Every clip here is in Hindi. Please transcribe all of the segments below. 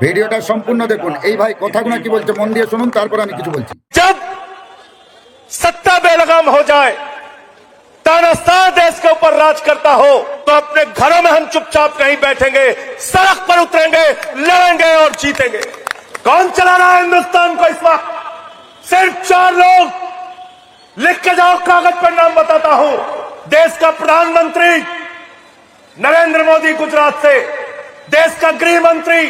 ভিডিওটা সম্পূর্ণ দেখুন। এই ভাই কথাগুলো কি বলছে মন দিয়ে শুনুন, তারপর আমি কিছু বলছি। जब सत्ता बेलगाम हो जाए, तानाशाह देश के ऊपर राज करता हो, तो अपने घरों में हम चुपचाप नहीं बैठेंगे, सड़क पर उतरेंगे, लड़ेंगे और जीतेंगे। कौन चला रहा है हिंदुस्तान को इस वक्त? सिर्फ 4 लोग। लिख के जाओ, कागज पर नाम बताता हूं। देश का प्रधानमंत्री नरेंद्र मोदी गुजरात से, देश का गृह मंत्री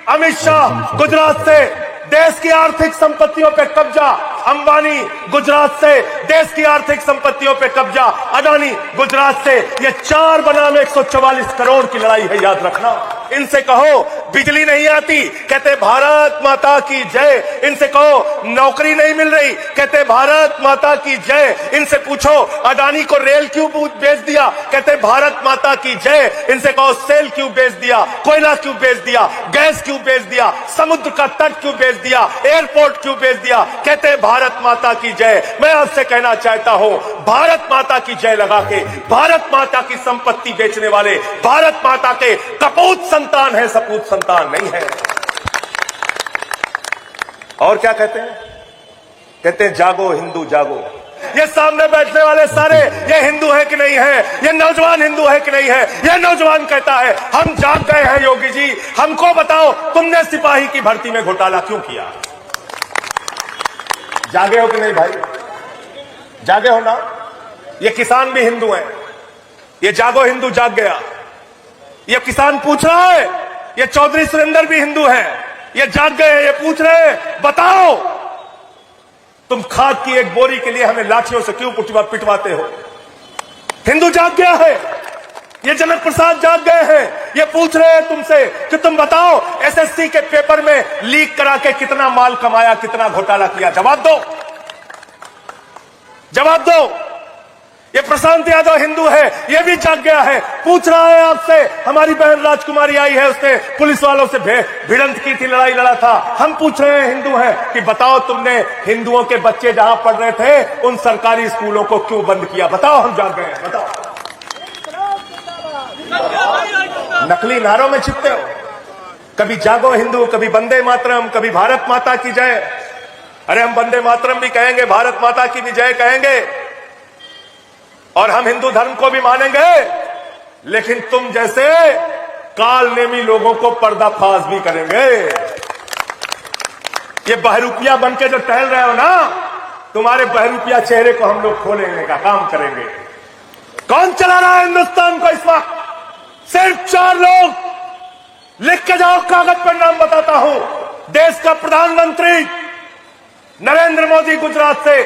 अमित शाह गुजरात से, देश की आर्थिक संपत्तियों पे कब्जा अंबानी गुजरात से, देश की आर्थिक संपत्तियों पे कब्जा अडानी गुजरात से। ये 4 बनाम 144 करोड़ की लड़ाई है, याद रखना। इनसे कहो बिजली नहीं आती, कहते भारत माता की जय। इनसे कहो नौकरी नहीं मिल रही, कहते भारत माता की जय। इनसे पूछो अडानी को रेल क्यों बेच दिया, कहते भारत माता की जय। इनसे कहो सेल क्यों बेच दिया, कोयला क्यों बेच दिया, गैस क्यों बेच दिया, समुद्र का तट क्यों बेच दिया, एयरपोर्ट क्यों बेच दिया, कहते भारत माता की जय। मैं आपसे कहना चाहता हूं, भारत माता की जय लगा के भारत माता की संपत्ति बेचने वाले भारत माता के कपूत संतान है, सपूत संतान नहीं है। और क्या कहते हैं? कहते हैं जागो हिंदू जागो। ये सामने बैठने वाले सारे ये हिंदू है कि नहीं है? ये नौजवान हिंदू है कि नहीं है? ये नौजवान कहता है हम जाग गए हैं योगी जी। हमको बताओ तुमने सिपाही की भर्ती में घोटाला क्यों किया? जागे हो कि नहीं भाई? जागे हो ना? ये किसान भी हिंदू हैं। ये जागो हिंदू जाग गया। ये किसान पूछ रहा है, ये चौधरी सुरेंद्र भी हिंदू है, ये जाग गए, ये पूछ रहे हैं बताओ तुम खाद की एक बोरी के लिए हमें लाठियों से क्यों पिटवाते हो? हिंदू जाग गया है। ये जनक प्रसाद जाग गए हैं। ये पूछ रहे हैं तुमसे कि तुम बताओ एसएससी के पेपर में लीक करा के कितना माल कमाया, कितना घोटाला किया? जवाब दो, जवाब दो। ये प्रशांत यादव हिंदू है, ये भी जाग गया है, पूछ रहा है आपसे। हमारी बहन राजकुमारी आई है, उसने पुलिस वालों से भिड़ंत की थी, लड़ाई लड़ा था। हम पूछ रहे हैं हिंदू हैं कि बताओ तुमने हिंदुओं के बच्चे जहां पढ़ रहे थे उन सरकारी स्कूलों को क्यों बंद किया? बताओ, हम जाग गए हैं, बताओ। नकली नारों में छिपते हो। कभी जागो हिंदू, कभी वंदे मातरम, कभी भारत माता की जय। अरे हम वंदे मातरम भी कहेंगे, भारत माता की भी जय कहेंगे और हम हिंदू धर्म को भी मानेंगे, लेकिन तुम जैसे काल नेमी लोगों को पर्दाफाश भी करेंगे। ये बहरूपिया बनके जो टहल रहे हो ना, तुम्हारे बहरूपिया चेहरे को हम लोग खोलने का काम करेंगे। कौन चला रहा है हिंदुस्तान को इस वक्त? सिर्फ 4 लोग। लिख के जाओ, कागज पर नाम बताता हूं। देश का प्रधानमंत्री नरेंद्र मोदी गुजरात से,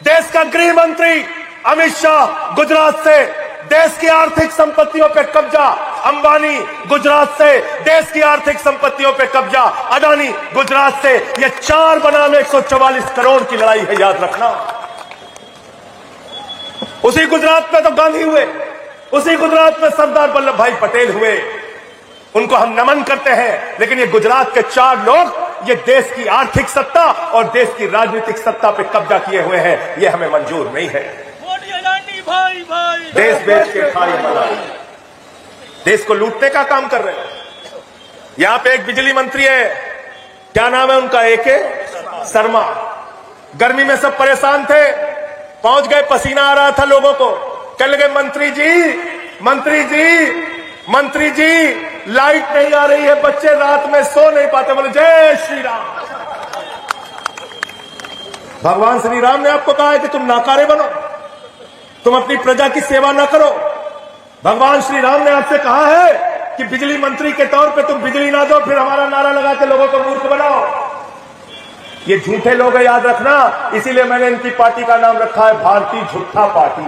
देश का गृह मंत्री अमित शाह गुजरात से, देश की आर्थिक संपत्तियों पे कब्जा अंबानी गुजरात से, देश की आर्थिक संपत्तियों पे कब्जा अडानी गुजरात से। ये 4 बनाम 144 करोड़ की लड़ाई है, याद रखना। उसी गुजरात में तो गांधी हुए, उसी गुजरात में सरदार वल्लभ भाई पटेल हुए। उनको हम नमन करते हैं, लेकिन ये गुजरात के 4 लोग ये देश की आर्थिक सत्ता और देश की राजनीतिक सत्ता पे कब्जा किए हुए हैं। ये हमें मंजूर नहीं है। भाई भाई देश बेच के खाई बना, देश को लूटने का काम कर रहे हैं। यहां पे एक बिजली मंत्री है, क्या नाम है उनका? एके शर्मा। गर्मी में सब परेशान थे, पहुंच गए, पसीना आ रहा था लोगों को। कहने लगे मंत्री जी, मंत्री जी, मंत्री जी, लाइट नहीं आ रही है, बच्चे रात में सो नहीं पाते। बोले जय श्री राम। भगवान श्री राम ने आपको कहा है कि तुम नाकारे बनो, तुम अपनी प्रजा की सेवा न करो। भगवान श्री राम ने आपसे कहा है कि बिजली मंत्री के तौर पे तुम बिजली ना दो, फिर हमारा नारा लगा के लोगों को मूर्ख बनाओ। ये झूठे लोग हैं, याद रखना। इसीलिए मैंने इनकी पार्टी का नाम रखा है भारतीय झूठा पार्टी।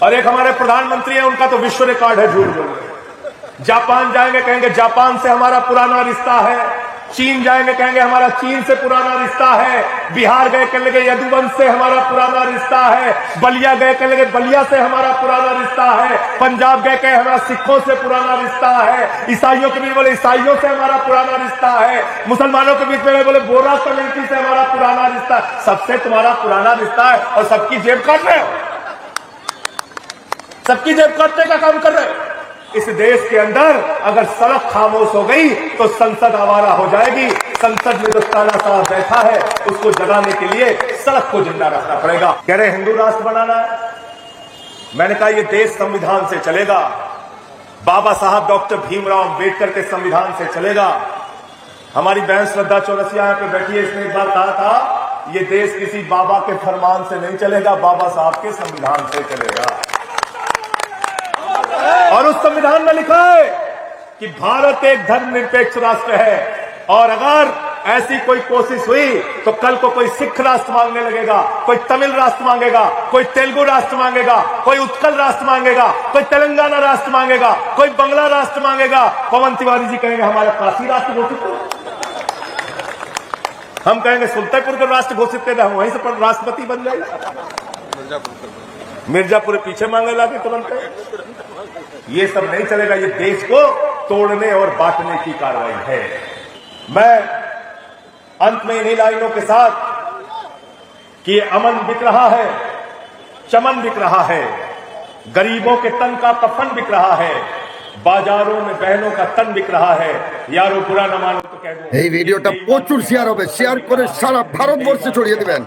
और एक हमारे प्रधानमंत्री हैं, उनका तो विश्व रिकॉर्ड है झूठ बोलने। जापान जाएंगे, कहेंगे जापान से हमारा पुराना रिश्ता है। चीन जाएंगे, कहेंगे हमारा चीन से पुराना रिश्ता है। बिहार गए, कहने लगे यदुवंश से हमारा पुराना रिश्ता है। बलिया गए, कहने लगे बलिया से हमारा पुराना रिश्ता है। पंजाब गए, कहे हमारा सिखों से पुराना रिश्ता है। ईसाइयों के बीच बोले ईसाइयों से हमारा पुराना रिश्ता है। मुसलमानों के बीच में बोले बोरा कम्युनिटी से हमारा पुराना रिश्ता है। सबसे तुम्हारा पुराना रिश्ता है और सबकी जेब काट रहे हो, सबकी जेब काटने का काम कर रहे हो। इस देश के अंदर अगर सड़क खामोश हो गई तो संसद आवारा हो जाएगी। संसद में जो ताना साहब बैठा है उसको जगाने के लिए सड़क को जिंदा रखना पड़ेगा। कह रहे हिंदू राष्ट्र बनाना है। मैंने कहा यह देश संविधान से चलेगा, बाबा साहब डॉक्टर भीमराव अंबेडकर के संविधान से चलेगा। हमारी बहन श्रद्धा चौरसिया यहाँ पे बैठी है, इसने एक बार कहा था ये देश किसी बाबा के फरमान से नहीं चलेगा, बाबा साहब के संविधान से चलेगा। और उस संविधान में लिखा है कि भारत एक धर्मनिरपेक्ष राष्ट्र है, और अगर ऐसी कोई कोशिश हुई तो कल को कोई सिख राष्ट्र मांगने लगेगा, कोई तमिल राष्ट्र मांगेगा, कोई तेलुगु राष्ट्र मांगेगा, कोई उत्कल राष्ट्र मांगेगा, कोई तेलंगाना राष्ट्र मांगेगा, कोई बंगला राष्ट्र मांगेगा। पवन तिवारी जी कहेंगे हमारा काशी राष्ट्र घोषित करो, हम कहेंगे सुल्तानपुर को राष्ट्र घोषित कर हम वहीं से राष्ट्रपति बन जाएगा। मिर्जापुर पीछे मांगे लाके तुरंत। ये सब नहीं चलेगा, ये देश को तोड़ने और बांटने की कार्रवाई है। मैं अंत में इन्हीं लाइनों के साथ कि अमन बिक रहा है, चमन बिक रहा है, गरीबों के तन का कफन बिक रहा है, बाजारों में बहनों का तन बिक रहा है। यारो बुरा न मानो तो कह दो। এই ভিডিওটা প্রচুর শেয়ার হবে, শেয়ার করে সারা ভারতবর্ষে ছড়িয়ে দিবেন।